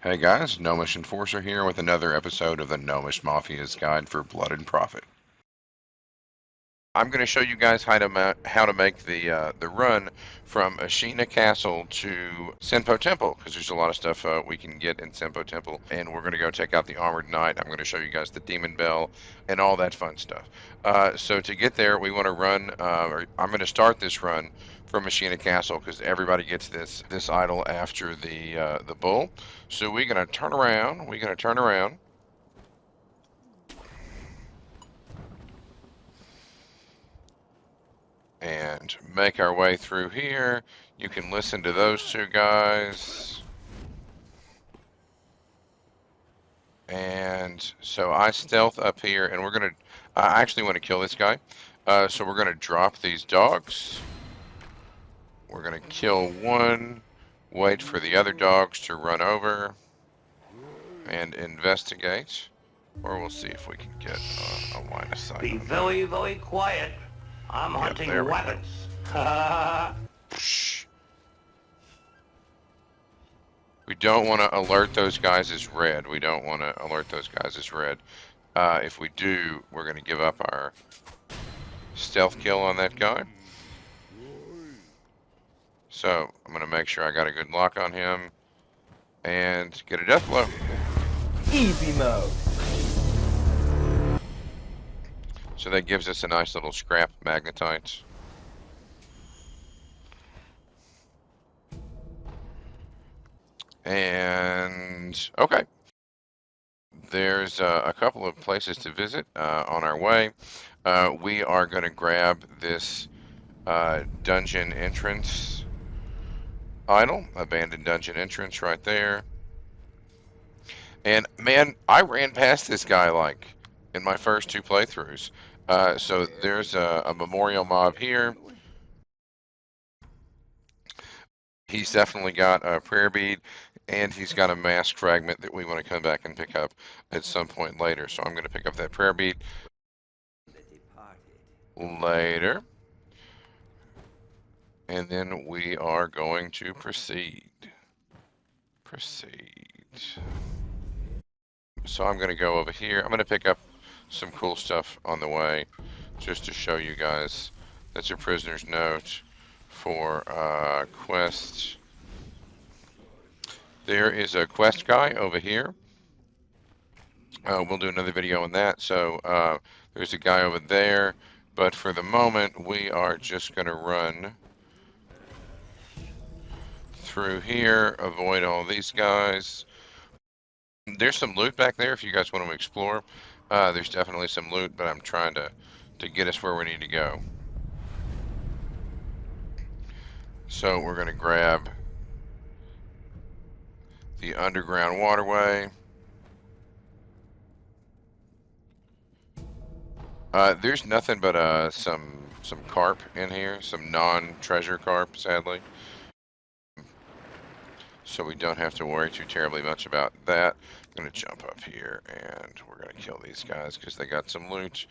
Hey guys, Gnomish Enforcer here with another episode of the Gnomish Mafia's Guide for Blood and Profit. I'm going to show you guys how to make the run from Ashina Castle to Senpo Temple, because there's a lot of stuff we can get in Senpo Temple, and we're going to go check out the Armored Knight. I'm going to show you guys the Demon Bell and all that fun stuff. So to get there, we want to run, or I'm going to start this run from Ashina Castle because everybody gets this idol after the bull. So we're going to turn around. We're going to turn around. And make our way through here. You can listen to those two guys. And so I stealth up here, and I actually want to kill this guy. So we're gonna drop these dogs. We're gonna kill one, wait for the other dogs to run over, and investigate. Or we'll see if we can get a line of sight. Be very, very quiet. I'm hunting weapons. We don't want to alert those guys as red. We don't want to alert those guys as red. If we do, we're going to give up our stealth kill on that guy. So I'm going to make sure I got a good lock on him and get a death blow. Easy mode. So that gives us a nice little scrap magnetite. And okay, there's a couple of places to visit on our way. We are going to grab this dungeon entrance idol, abandoned dungeon entrance right there. And man, I ran past this guy like in my first two playthroughs. So there's a memorial mob here. He's definitely got a prayer bead, and he's got a mask fragment that we want to come back and pick up at some point later. So I'm going to pick up that prayer bead later. And then we are going to proceed. So I'm going to go over here. I'm going to pick up some cool stuff on the way just to show you guys. That's your prisoner's note for quest. There is a quest guy over here. We'll do another video on that. So there's a guy over there, but for the moment we are just going to run through here, avoid all these guys. There's some loot back there if you guys want to explore. There's definitely some loot, but I'm trying to get us where we need to go. So we're going to grab the underground waterway. There's nothing but some carp in here, some non-treasure carp, sadly. So we don't have to worry too terribly much about that. I'm going to jump up here and we're going to kill these guys because they got some loot.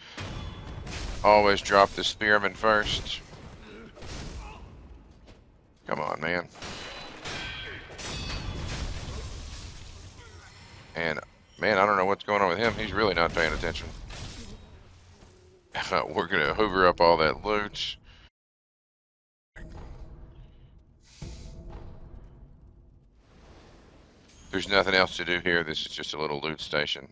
Always drop the spearman first. Come on, man. And, man, I don't know what's going on with him. He's really not paying attention. We're going to hoover up all that loot. There's nothing else to do here. This is just a little loot station.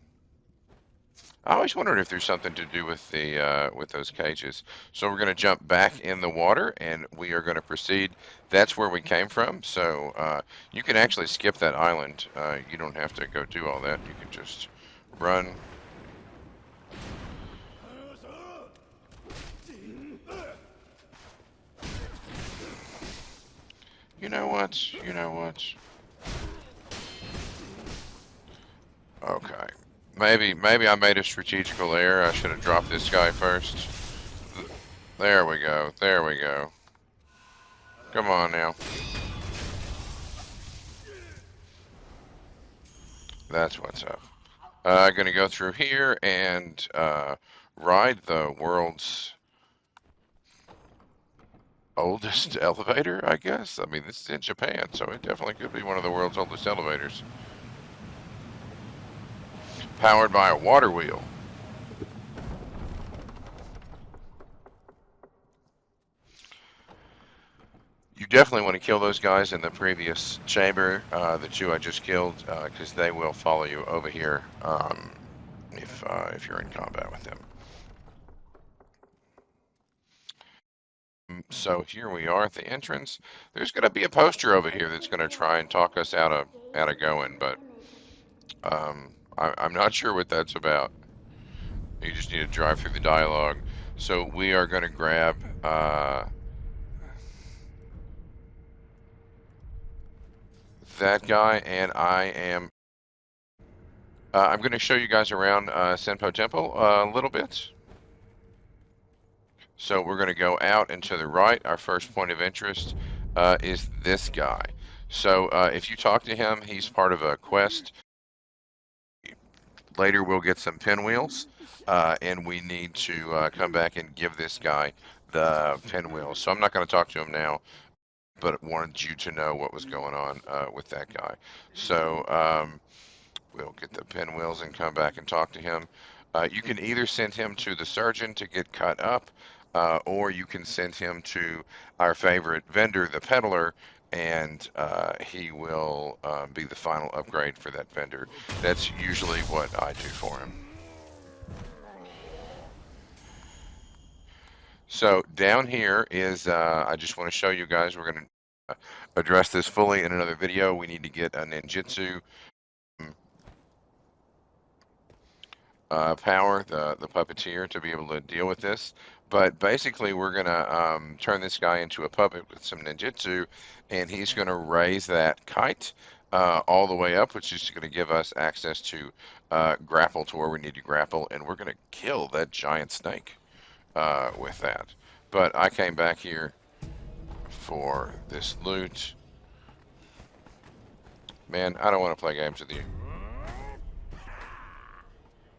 I always wondered if there's something to do with the with those cages. So we're going to jump back in the water, and we are going to proceed. That's where we came from. So you can actually skip that island. You don't have to go do all that. You can just run. You know what? You know what? Okay. Maybe I made a strategical error. I should have dropped this guy first. There we go. There we go. Come on now. That's what's up. Gonna go through here and ride the world's oldest elevator, I guess. I mean, this is in Japan, so it definitely could be one of the world's oldest elevators. powered by a water wheel. You definitely want to kill those guys in the previous chamber, the two I just killed, because they will follow you over here if you're in combat with them. So here we are at the entrance. There's going to be a poster over here that's going to try and talk us out of going, but I'm not sure what that's about. You just need to drive through the dialogue. So we are going to grab that guy, and I'm going to show you guys around Senpo Temple a little bit. So we're going to go out and to the right. Our first point of interest is this guy. So if you talk to him, he's part of a quest. Later we'll get some pinwheels, and we need to come back and give this guy the pinwheels. So I'm not going to talk to him now, but wanted you to know what was going on with that guy. So we'll get the pinwheels and come back and talk to him. You can either send him to the surgeon to get cut up, or you can send him to our favorite vendor, the peddler, and he will be the final upgrade for that vendor. That's usually what I do for him. So down here is, I just want to show you guys, we're going to address this fully in another video. We need to get a ninjutsu power, the puppeteer, to be able to deal with this. But basically we're going to turn this guy into a puppet with some ninjutsu, and he's going to raise that kite all the way up, which is going to give us access to grapple to where we need to grapple, and we're going to kill that giant snake with that. But I came back here for this loot. Man, I don't want to play games with you.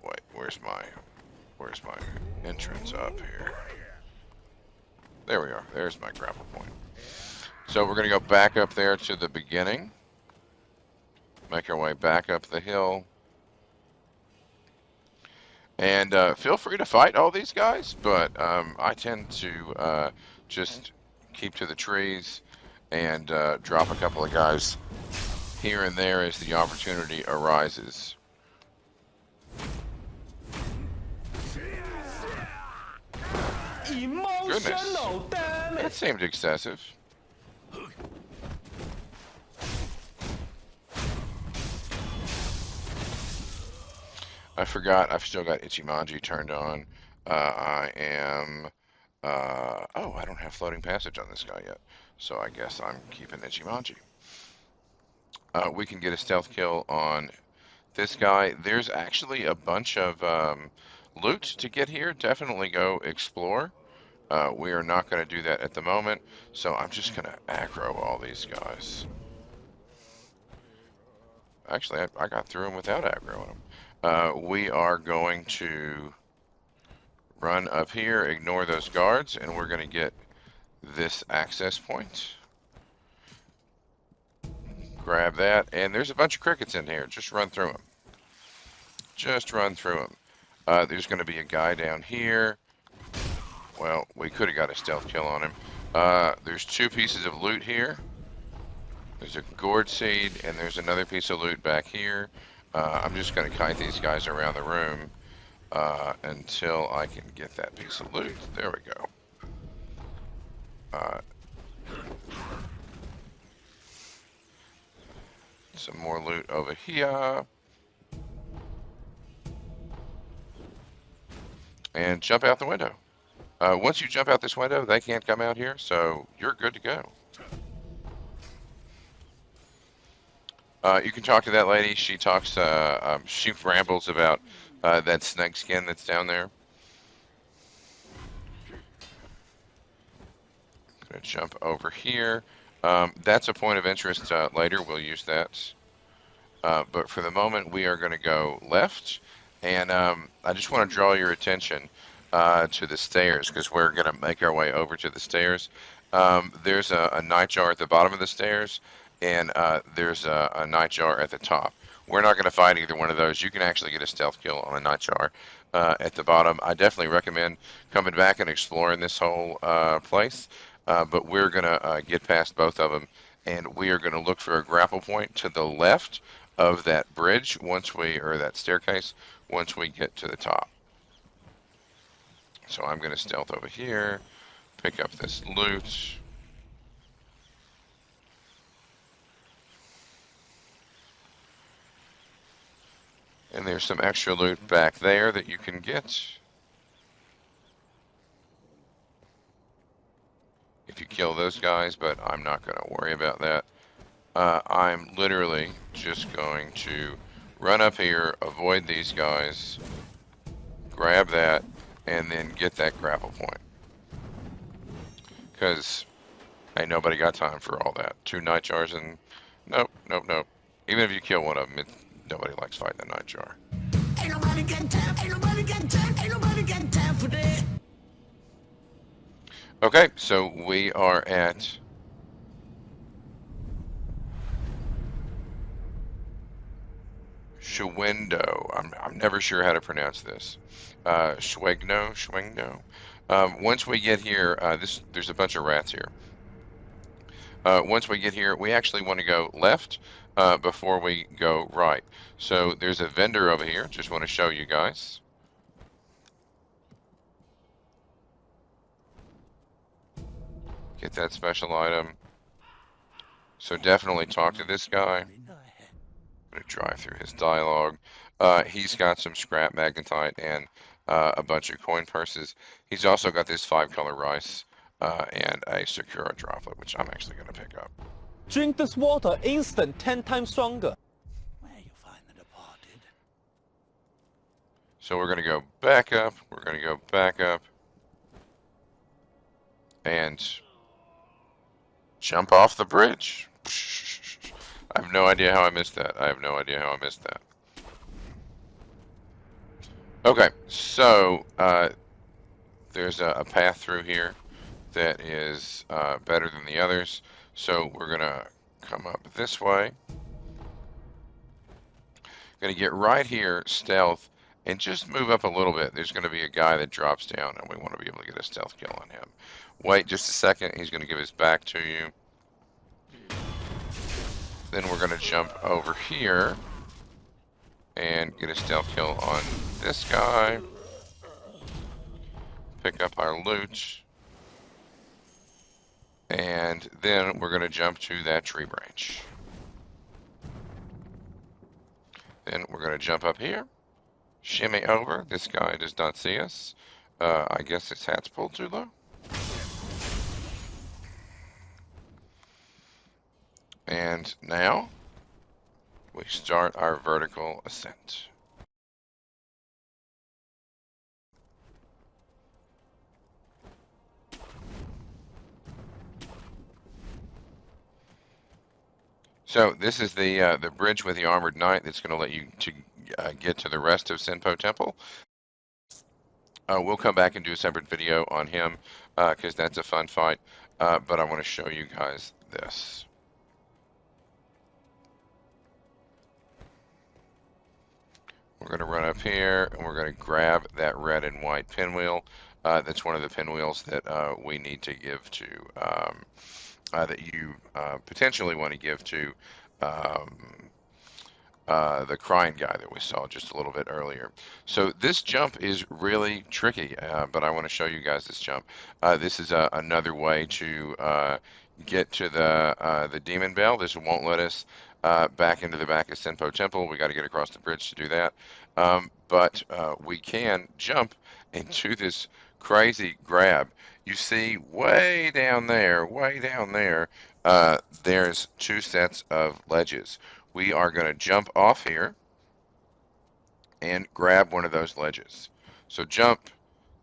Wait, where's my entrance up here? There we are. There's my grapple point. So we're going to go back up there to the beginning. Make our way back up the hill. And feel free to fight all these guys, but I tend to just keep to the trees and drop a couple of guys here and there as the opportunity arises. Goodness, that seemed excessive. I forgot, I've still got Ichimonji turned on. I am, oh, I don't have floating passage on this guy yet, so I guess I'm keeping Ichimonji. We can get a stealth kill on this guy. There's actually a bunch of loot to get here. Definitely go explore. We are not going to do that at the moment, so I'm just going to aggro all these guys. Actually, I got through them without aggroing them. We are going to run up here, ignore those guards, and we're going to get this access point. Grab that, and there's a bunch of crickets in here. Just run through them. Just run through them. There's going to be a guy down here. Well, we could have got a stealth kill on him. There's two pieces of loot here. There's a gourd seed, and there's another piece of loot back here. I'm just going to kite these guys around the room until I can get that piece of loot. There we go. Some more loot over here. And jump out the window. Once you jump out this window, they can't come out here, so you're good to go. You can talk to that lady. She talks, she rambles about that snake skin that's down there. Gonna jump over here. That's a point of interest. Later we'll use that. But for the moment, we are going to go left. And I just want to draw your attention to the stairs, because we're going to make our way over to the stairs. There's a night jar at the bottom of the stairs, and there's a night jar at the top. We're not going to fight either one of those. You can actually get a stealth kill on a Nightjar at the bottom. I definitely recommend coming back and exploring this whole place, but we're going to get past both of them, and we are going to look for a grapple point to the left of that bridge or that staircase, once we get to the top. So I'm going to stealth over here, pick up this loot. And there's some extra loot back there that you can get if you kill those guys, but I'm not going to worry about that. I'm literally just going to run up here, avoid these guys, grab that, and then get that grapple point. Because ain't nobody got time for all that. 2 Nightjars and... Nope, nope, nope. Even if you kill one of them, nobody likes fighting a Nightjar. Ain't nobody got time, ain't nobody got time, ain't nobody got time for that. Okay, so we are at... Shugendo. I'm never sure how to pronounce this. Shugendo. Once we get here, there's a bunch of rats here. Once we get here, we actually want to go left before we go right. So there's a vendor over here. Just want to show you guys. Get that special item. So definitely talk to this guy. I'm going to drive through his dialogue. He's got some scrap magnetite and a bunch of coin purses. He's also got this 5-color rice and a Sakura droplet, which I'm actually going to pick up. Drink this water, instant 10 times stronger. Where you find the departed? So we're going to go back up. We're going to go back up. And jump off the bridge. I have no idea how I missed that. I have no idea how I missed that. Okay, so there's a path through here that is better than the others. So we're going to come up this way. Going to get right here, stealth, and just move up a little bit. There's going to be a guy that drops down, and we want to be able to get a stealth kill on him. Wait just a second. He's going to give his back to you. Then we're going to jump over here and get a stealth kill on this guy. Pick up our loot. And then we're going to jump to that tree branch. Then we're going to jump up here. Shimmy over. This guy does not see us. I guess his hat's pulled too low. And now we start our vertical ascent. So this is the bridge with the armored knight that's going to let you get to the rest of Senpo Temple. We'll come back and do a separate video on him because that's a fun fight. But I want to show you guys this. We're going to run up here and we're going to grab that red and white pinwheel. That's one of the pinwheels that we need to give to, that you potentially want to give to the crying guy that we saw just a little bit earlier. So this jump is really tricky, but I want to show you guys this jump. This is another way to get to the demon bell. This won't let us back into the back of Senpo Temple. We got to get across the bridge to do that. But we can jump into this crazy grab. You see way down there, there's 2 sets of ledges. We are going to jump off here and grab one of those ledges. So jump,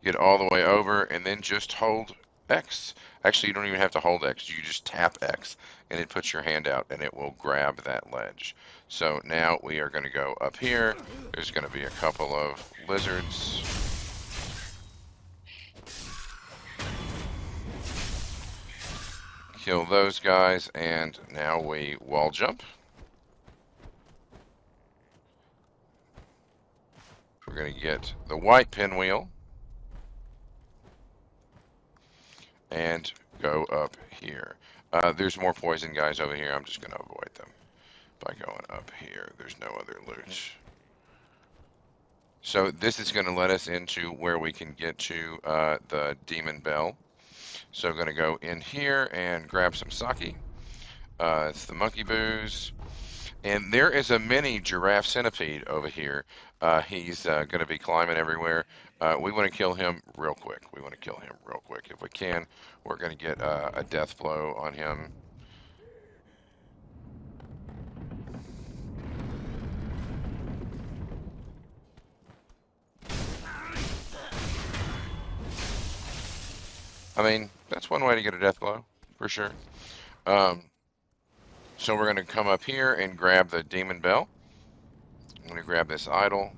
get all the way over, and then just hold X. Actually, you don't even have to hold X. You just tap X, and it puts your hand out, and it will grab that ledge. So now we are going to go up here. There's going to be a couple of lizards. Kill those guys, and now we wall jump. We're going to get the white pinwheel and go up here. There's more poison guys over here. I'm just going to avoid them by going up here. There's no other loot. So this is going to let us into where we can get to the demon bell. So I'm going to go in here and grab some sake. It's the monkey booze. And there is a mini giraffe centipede over here. He's going to be climbing everywhere. We want to kill him real quick. If we can, we're going to get a death blow on him. I mean, that's one way to get a death blow, for sure. So we're going to come up here and grab the demon bell. I'm going to grab this idol.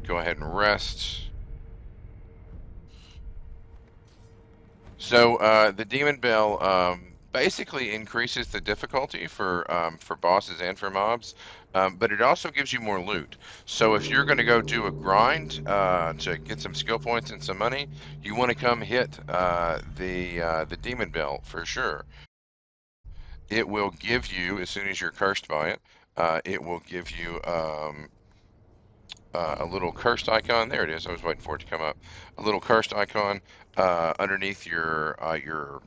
Go ahead and rest. So the demon bell basically increases the difficulty for bosses and for mobs, but it also gives you more loot. So if you're going to go do a grind to get some skill points and some money, you want to come hit the demon bell for sure. It will give you, as soon as you're cursed by it, it will give you a little cursed icon. There it is. I was waiting for it to come up. A little cursed icon underneath your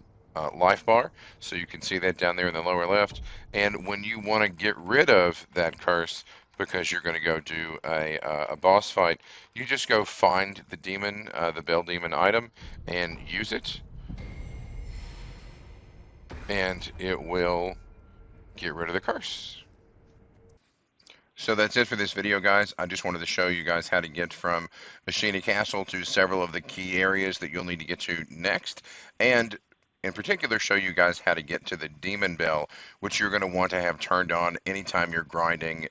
life bar, so you can see that down there in the lower left. And when you want to get rid of that curse, because you're going to go do a boss fight, you just go find the demon, the bell demon item, and use it, and it will get rid of the curse. So that's it for this video, guys. I just wanted to show you guys how to get from Ashina Castle to several of the key areas that you'll need to get to next, and in particular show you guys how to get to the demon bell, which you're going to want to have turned on anytime you're grinding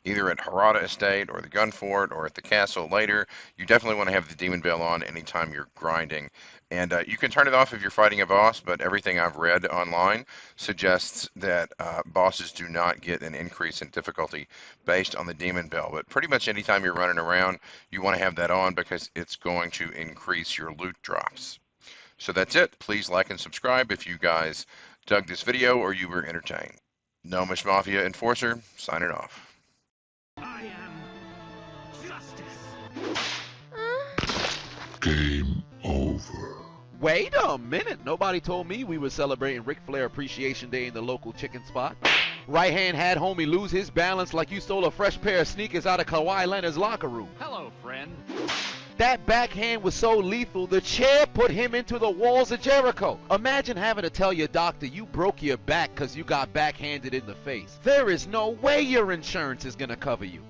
either at Harada Estate or the Gun Fort or at the castle later. You definitely want to have the demon bell on anytime you're grinding. And you can turn it off if you're fighting a boss, but everything I've read online suggests that bosses do not get an increase in difficulty based on the demon bell. But pretty much anytime you're running around, you want to have that on because it's going to increase your loot drops. So that's it. Please like and subscribe if you guys dug this video or you were entertained. Gnomish Mafia Enforcer, signing off. I am justice. Game over. Wait a minute. Nobody told me we were celebrating Ric Flair Appreciation Day in the local chicken spot. Right hand had homie lose his balance like you stole a fresh pair of sneakers out of Kawhi Leonard's locker room. Hello, friend. That backhand was so lethal, the chair put him into the walls of Jericho. Imagine having to tell your doctor you broke your back because you got backhanded in the face. There is no way your insurance is going to cover you.